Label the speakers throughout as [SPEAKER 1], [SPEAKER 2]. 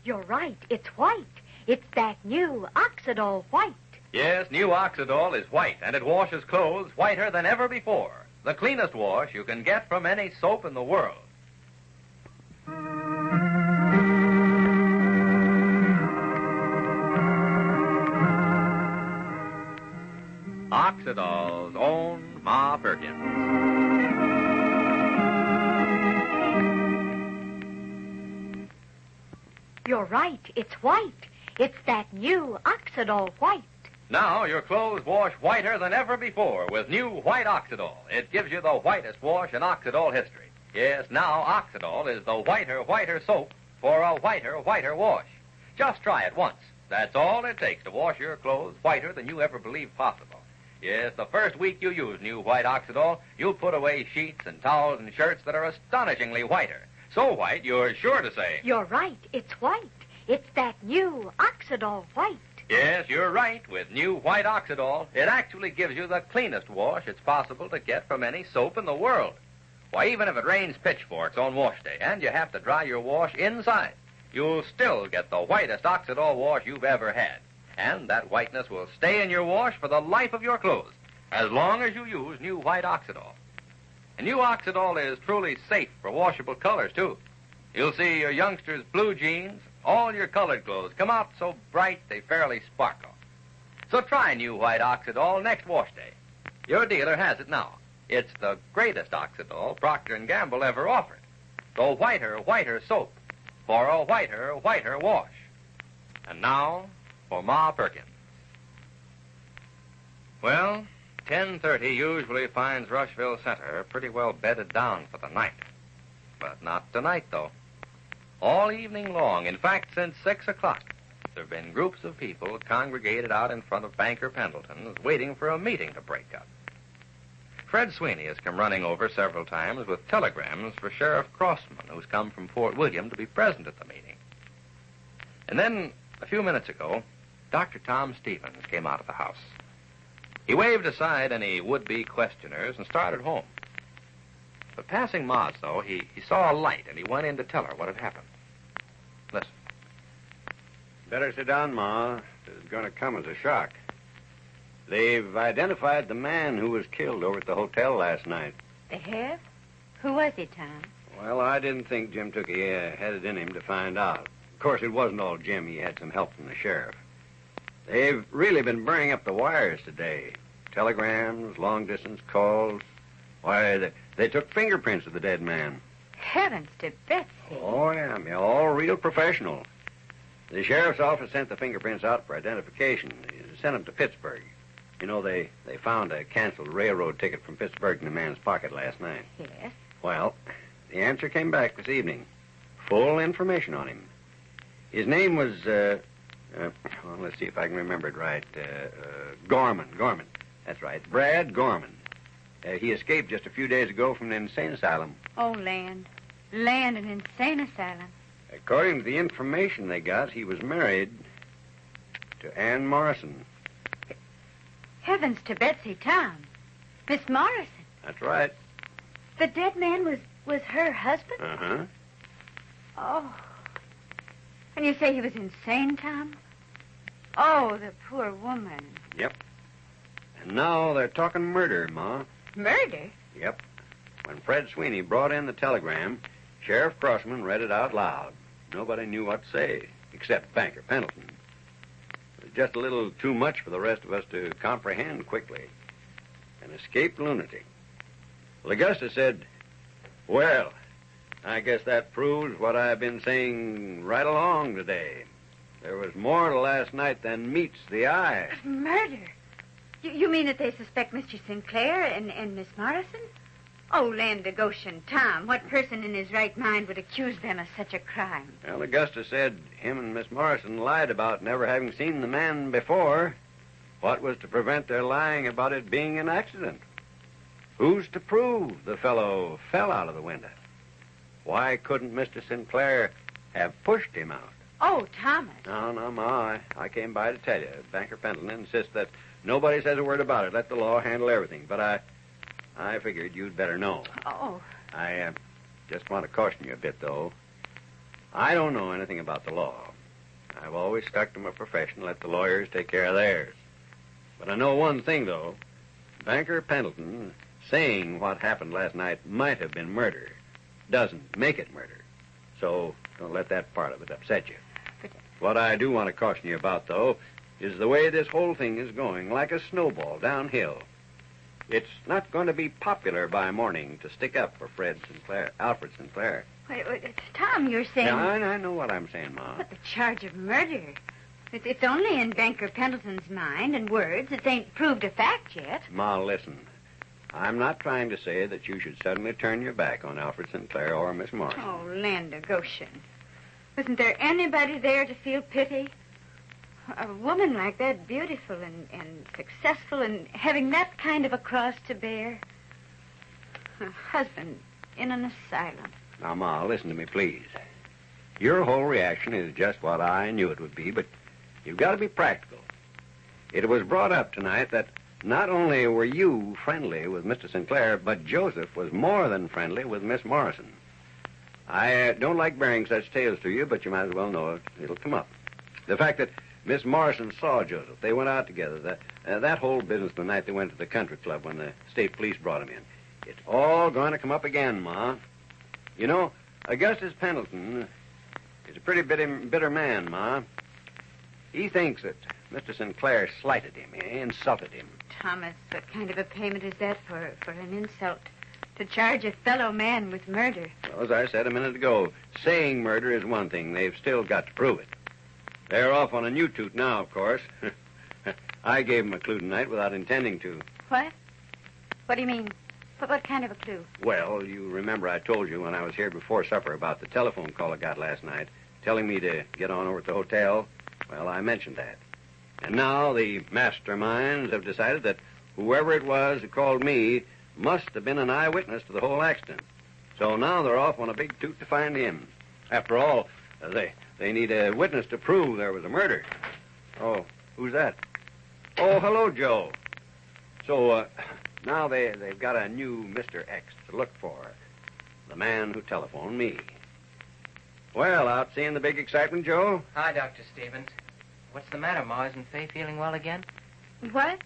[SPEAKER 1] You're right. It's white. It's that new Oxidol white.
[SPEAKER 2] Yes, new Oxidol is white, and it washes clothes whiter than ever before. The cleanest wash you can get from any soap in the world. Oxidol's own Ma Perkins.
[SPEAKER 1] You're right. It's white. It's that new Oxidol white.
[SPEAKER 2] Now your clothes wash whiter than ever before with new white Oxidol. It gives you the whitest wash in Oxidol history. Yes, now Oxidol is the whiter soap for a whiter wash. Just try it once. That's all it takes to wash your clothes whiter than you ever believed possible. Yes, the first week you use new white Oxidol, you'll put away sheets and towels and shirts that are astonishingly whiter. So white, you're sure to say,
[SPEAKER 1] You're right. It's white. It's that new Oxidol white.
[SPEAKER 2] yes, you're right. With new white Oxidol, it actually gives you the cleanest wash it's possible to get from any soap in the world. Why, even if it rains pitchforks on wash day and you have to dry your wash inside, you'll still get the whitest Oxidol wash you've ever had. And that whiteness will stay in your wash for the life of your clothes, as long as you use new white Oxidol. And new Oxidol is truly safe for washable colors, too. You'll see your youngsters' blue jeans, all your colored clothes come out so bright they fairly sparkle. So try new white Oxidol next wash day. Your dealer has it now. It's the greatest Oxidol Procter & Gamble ever offered. The whiter soap for a whiter wash. And now for Ma Perkins. Well, 10:30 usually finds Rushville Center pretty well bedded down for the night. But not tonight, though. All evening long, in fact, since 6 o'clock, there have been groups of people congregated out in front of Banker Pendleton's waiting for a meeting to break up. Fred Sweeney has come running over several times with telegrams for Sheriff Crossman, who's come from Fort William to be present at the meeting. And then, a few minutes ago, Dr. Tom Stevens came out of the house. He waved aside any would-be questioners and started home. But passing Ma's, though, he saw a light, and he went in to tell her what had happened. Listen.
[SPEAKER 3] Better sit down, Ma. It's going to come as a shock. They've identified the man who was killed over at the hotel last night.
[SPEAKER 1] They have? Who was he, Tom?
[SPEAKER 3] Well, I didn't think Jim Tookie had it in him to find out. Of course, it wasn't all Jim. He had some help from the sheriff. They've really been burning up the wires today. Telegrams, long-distance calls. Why, they took fingerprints of the dead man.
[SPEAKER 1] Heavens to Betsy.
[SPEAKER 3] Oh, yeah, all real professional. The sheriff's office sent the fingerprints out for identification. They sent them to Pittsburgh. You know, they found a canceled railroad ticket from Pittsburgh in the man's pocket last night.
[SPEAKER 1] Yes?
[SPEAKER 3] Well, the answer came back this evening. Full information on him. His name was, well, let's see if I can remember it right. Gorman. That's right. Brad Gorman. He escaped just a few days ago from an insane asylum.
[SPEAKER 1] Oh, land, an insane asylum.
[SPEAKER 3] According to the information they got, he was married to Ann Morrison.
[SPEAKER 1] Heavens to Betsy, Tom. Miss Morrison.
[SPEAKER 3] That's right.
[SPEAKER 1] The dead man was her husband?
[SPEAKER 3] Uh-huh.
[SPEAKER 1] Oh. And you say he was insane, Tom? Oh, the poor woman.
[SPEAKER 3] Yep. And now they're talking murder, Ma.
[SPEAKER 1] Murder?
[SPEAKER 3] Yep. When Fred Sweeney brought in the telegram, Sheriff Crossman read it out loud. Nobody knew what to say, except Banker Pendleton. It was just a little too much for the rest of us to comprehend quickly. An escaped lunatic. Well, Augusta said, well, I guess that proves what I've been saying right along today. There was more to last night than meets the eye.
[SPEAKER 1] Murder? You mean that they suspect Mr. Sinclair and Miss Morrison? Oh, land of Goshen, Tom, what person in his right mind would accuse them of such a crime?
[SPEAKER 3] Well, Augusta said him and Miss Morrison lied about never having seen the man before. What was to prevent their lying about it being an accident? Who's to prove the fellow fell out of the window? Why couldn't Mr. Sinclair have pushed him out?
[SPEAKER 1] Oh, Thomas.
[SPEAKER 3] No, Ma, I came by to tell you. Banker Pendleton insists that nobody says a word about it. Let the law handle everything. But I figured you'd better know.
[SPEAKER 1] Oh.
[SPEAKER 3] I just want to caution you a bit, though. I don't know anything about the law. I've always stuck to my profession and let the lawyers take care of theirs. But I know one thing, though. Banker Pendleton saying what happened last night might have been murder doesn't make it murder. So don't let that part of it upset you.
[SPEAKER 1] But...
[SPEAKER 3] What I do want to caution you about, though, is the way this whole thing is going, like a snowball downhill. It's not going to be popular by morning to stick up for Alfred Sinclair.
[SPEAKER 1] Wait, Tom, you're saying...
[SPEAKER 3] Yeah, I know what I'm saying, Ma.
[SPEAKER 1] But the charge of murder... It's only in Banker Pendleton's mind and words. It ain't proved a fact yet.
[SPEAKER 3] Ma, listen. I'm not trying to say that you should suddenly turn your back on Alfred Sinclair or Miss Morrison.
[SPEAKER 1] Oh, land of Goshen. Wasn't there anybody there to feel pity? A woman like that, beautiful and successful and having that kind of a cross to bear. Her husband in an asylum.
[SPEAKER 3] Now, Ma, listen to me, please. Your whole reaction is just what I knew it would be, but you've got to be practical. It was brought up tonight that not only were you friendly with Mr. Sinclair, but Joseph was more than friendly with Miss Morrison. I don't like bearing such tales to you, but you might as well know it. It'll come up. The fact that Miss Morrison saw Joseph, they went out together, that whole business the night they went to the country club when the state police brought him in, it's all going to come up again, Ma. You know, Augustus Pendleton is a pretty bitter man, Ma. He thinks that Mr. Sinclair slighted him, insulted him.
[SPEAKER 1] Thomas, what kind of a payment is that for an insult? To charge a fellow man with murder?
[SPEAKER 3] Well, as I said a minute ago, saying murder is one thing. They've still got to prove it. They're off on a new toot now, of course. I gave them a clue tonight without intending to.
[SPEAKER 1] What? What do you mean? What kind of a clue?
[SPEAKER 3] Well, you remember I told you when I was here before supper about the telephone call I got last night, telling me to get on over at the hotel. Well, I mentioned that. And now the masterminds have decided that whoever it was who called me must have been an eyewitness to the whole accident. So now they're off on a big toot to find him. After all, they need a witness to prove there was a murder. Oh, who's that? Oh, hello, Joe. So, now they've got a new Mr. X to look for. The man who telephoned me. Well, out seeing the big excitement, Joe?
[SPEAKER 4] Hi, Dr. Stevens. What's the matter, Ma? Isn't Fay feeling well again?
[SPEAKER 1] What?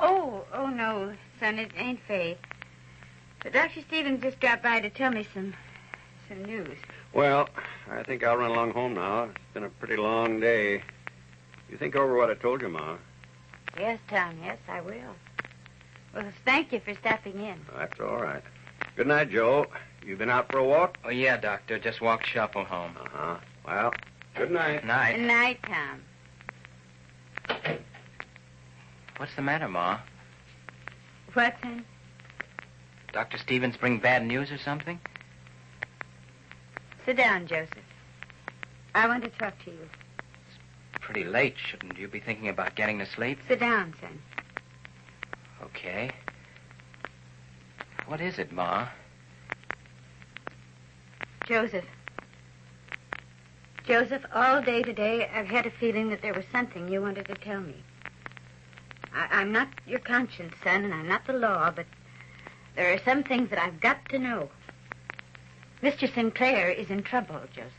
[SPEAKER 1] Oh, no, son, it ain't Fay. But Dr. Stevens just dropped by to tell me some news.
[SPEAKER 3] Well, I think I'll run along home now. It's been a pretty long day. You think over what I told you, Ma?
[SPEAKER 1] Yes, Tom, yes, I will. Well, thank you for stopping in.
[SPEAKER 3] That's all right. Good night, Joe. You been out for a walk?
[SPEAKER 4] Oh, yeah, Doctor. Just walked Shuffle home.
[SPEAKER 3] Uh-huh. Well, good night.
[SPEAKER 4] Night.
[SPEAKER 1] Good night, Tom.
[SPEAKER 4] What's the matter, Ma?
[SPEAKER 1] What, son?
[SPEAKER 4] Dr. Stevens bring bad news or something?
[SPEAKER 1] Sit down, Joseph. I want to talk to you.
[SPEAKER 4] It's pretty late. Shouldn't you be thinking about getting to sleep?
[SPEAKER 1] Sit down, son.
[SPEAKER 4] Okay. What is it, Ma?
[SPEAKER 1] Joseph, all day today, I've had a feeling that there was something you wanted to tell me. I'm not your conscience, son, and I'm not the law, but there are some things that I've got to know. Mr. Sinclair is in trouble, Joseph.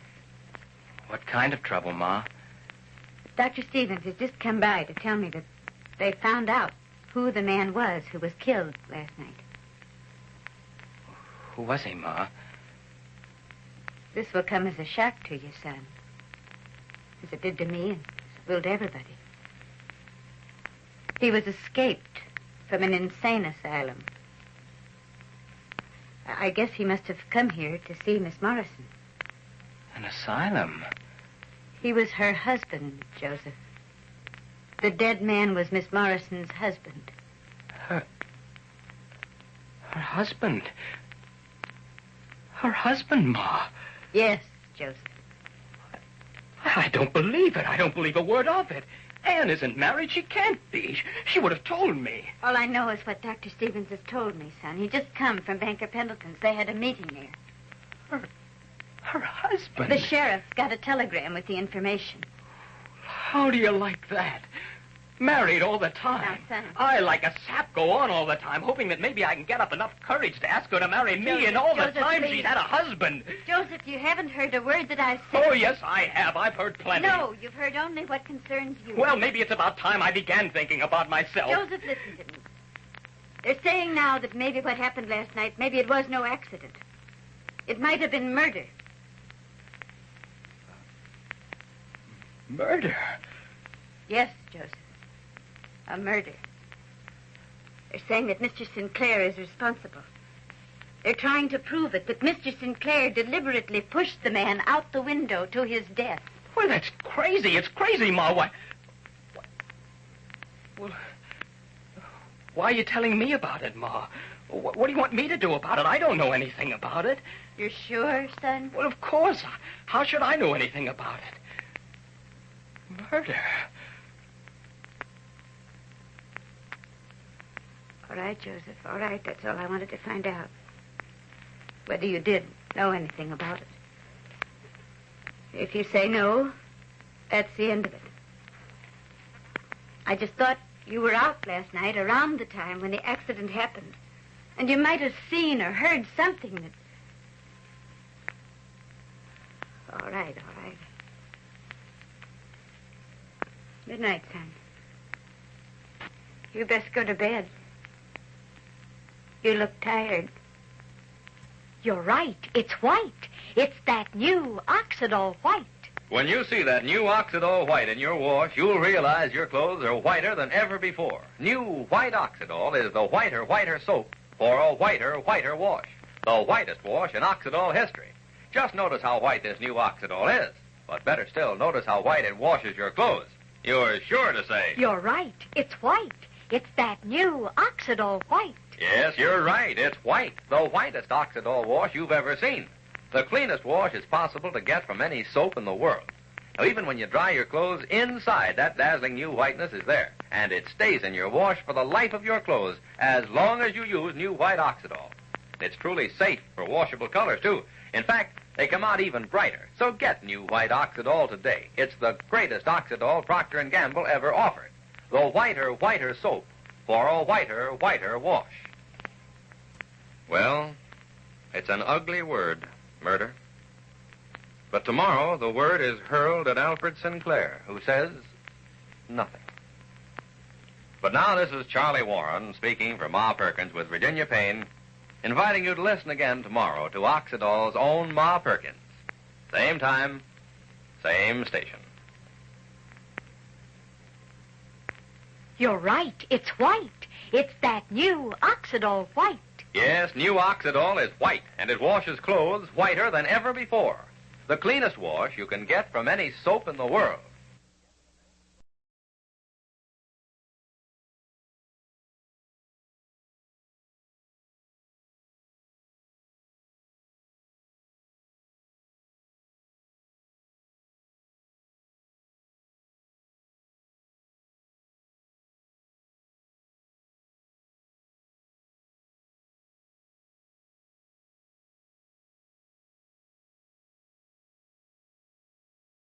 [SPEAKER 4] What kind of trouble, Ma?
[SPEAKER 1] Dr. Stevens has just come by to tell me that they found out who the man was who was killed last night.
[SPEAKER 4] Who was he, Ma?
[SPEAKER 1] This will come as a shock to you, son. As it did to me and as it will to everybody. He was escaped from an insane asylum. I guess he must have come here to see Miss Morrison.
[SPEAKER 4] An asylum?
[SPEAKER 1] He was her husband, Joseph. The dead man was Miss Morrison's husband.
[SPEAKER 4] Her husband? Her husband, Ma?
[SPEAKER 1] Yes, Joseph.
[SPEAKER 4] I don't believe it. I don't believe a word of it. Anne isn't married. She can't be. She would have told me.
[SPEAKER 1] All I know is what Dr. Stevens has told me, son. He just come from Banker Pendleton's. They had a meeting there.
[SPEAKER 4] Her husband?
[SPEAKER 1] The sheriff got a telegram with the information.
[SPEAKER 4] How do you like that? Married all the time.
[SPEAKER 1] Now, son.
[SPEAKER 4] I, like a sap, go on all the time, hoping that maybe I can get up enough courage to ask her to marry me,
[SPEAKER 1] Joseph,
[SPEAKER 4] and all the
[SPEAKER 1] Joseph,
[SPEAKER 4] time
[SPEAKER 1] please.
[SPEAKER 4] she's had a husband.
[SPEAKER 1] Joseph, you haven't heard a word that I've said.
[SPEAKER 4] Oh, yes, I have. I've heard plenty.
[SPEAKER 1] No, you've heard only what concerns you.
[SPEAKER 4] Well, maybe it's about time I began thinking about myself.
[SPEAKER 1] Joseph, listen to me. They're saying now that maybe what happened last night, maybe it was no accident. It might have been murder.
[SPEAKER 4] Murder?
[SPEAKER 1] Yes, Joseph. A murder. They're saying that Mr. Sinclair is responsible. They're trying to prove it, that Mr. Sinclair deliberately pushed the man out the window to his death.
[SPEAKER 4] Well, that's crazy. It's crazy, Ma. Why? Well, why are you telling me about it, Ma? What do you want me to do about it? I don't know anything about it.
[SPEAKER 1] You're sure, son?
[SPEAKER 4] Well, of course. How should I know anything about it? Murder.
[SPEAKER 1] All right, Joseph, all right. That's all I wanted to find out. Whether you did know anything about it. If you say no, that's the end of it. I just thought you were out last night around the time when the accident happened. And you might have seen or heard something that... All right, all right. Good night, son. You best go to bed. You look tired.
[SPEAKER 5] You're right. It's white. It's that new Oxidol white.
[SPEAKER 2] When you see that new Oxidol white in your wash, you'll realize your clothes are whiter than ever before. New White Oxidol is the whiter soap for a whiter wash. The whitest wash in Oxidol history. Just notice how white this new Oxidol is. But better still, notice how white it washes your clothes. You're sure to say.
[SPEAKER 5] You're right. It's white. It's that new Oxidol white.
[SPEAKER 2] Yes, you're right. It's white. The whitest Oxidol wash you've ever seen. The cleanest wash it's possible to get from any soap in the world. Now, even when you dry your clothes, inside that dazzling new whiteness is there. And it stays in your wash for the life of your clothes as long as you use new White Oxidol. It's truly safe for washable colors, too. In fact, they come out even brighter. So get new White Oxidol today. It's the greatest Oxidol Procter & Gamble ever offered. The whiter soap for a whiter wash. Well, it's an ugly word, murder. But tomorrow the word is hurled at Alfred Sinclair, who says nothing. But now this is Charlie Warren speaking for Ma Perkins with Virginia Payne, inviting you to listen again tomorrow to Oxidol's own Ma Perkins. Same time, same station.
[SPEAKER 5] You're right. It's white. It's that new Oxidol white.
[SPEAKER 2] Yes, new Oxidol is white, and it washes clothes whiter than ever before. The cleanest wash you can get from any soap in the world.